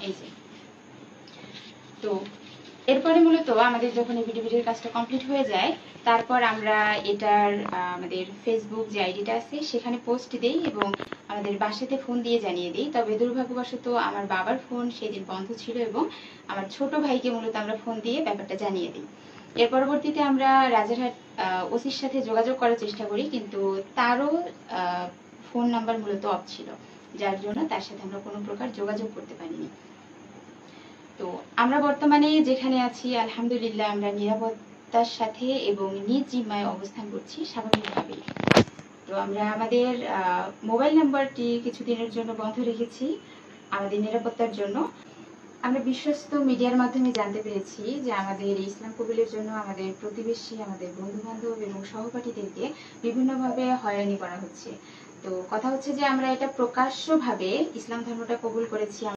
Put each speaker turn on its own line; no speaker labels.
এই যে। তো এরপরে মূলত আমাদের যখন এই ভিডিওর কাজটা কমপ্লিট হয়ে যায়, তারপর আমরা এটার আমাদের ফেসবুক যে আইডিটা আছে সেখানে পোস্ট দেই এবং আমাদের বাসাতে ফোন দিয়ে জানিয়ে দিই। তবে দুর্ভাগ্যবশত আমার বাবার ফোন সেদিন বন্ধ ছিল এবং আমার ছোট ভাইকে মূলত আমরা ফোন দিয়ে ব্যাপারটা জানিয়ে দিই। এর পরবর্তীতে আমরা রাজারহাট ওসির সাথে যোগাযোগ করার চেষ্টা করি, কিন্তু তারও ফোন নাম্বার মূলত অফ ছিল, যার জন্য তার সাথে আমরা কোনো প্রকার যোগাযোগ করতে পারিনি। তো আমরা বর্তমানে যেখানে আছি আলহামদুলিল্লাহ আমরা নিরাপত্তার সাথে এবং নিজ জিম্মায় অবস্থান করছি স্বাভাবিকভাবেই। তো আমরা আমাদের মোবাইল নাম্বারটি কিছুদিনের জন্য বন্ধ রেখেছি আমাদের নিরাপত্তার জন্য। আমরা বিশ্বস্ত মিডিয়ার মাধ্যমে জানতে পেরেছি যে আমাদের ইসলাম কবুলের জন্য আমাদের প্রতিবেশী, আমাদের বন্ধু বান্ধব এবং সহপাঠীদেরকে বিভিন্নভাবে হয়রানি করা হচ্ছে। তো কথা হচ্ছে যে আমরা এটা প্রকাশ্যভাবে ইসলাম ধর্মটা কবুল করেছি।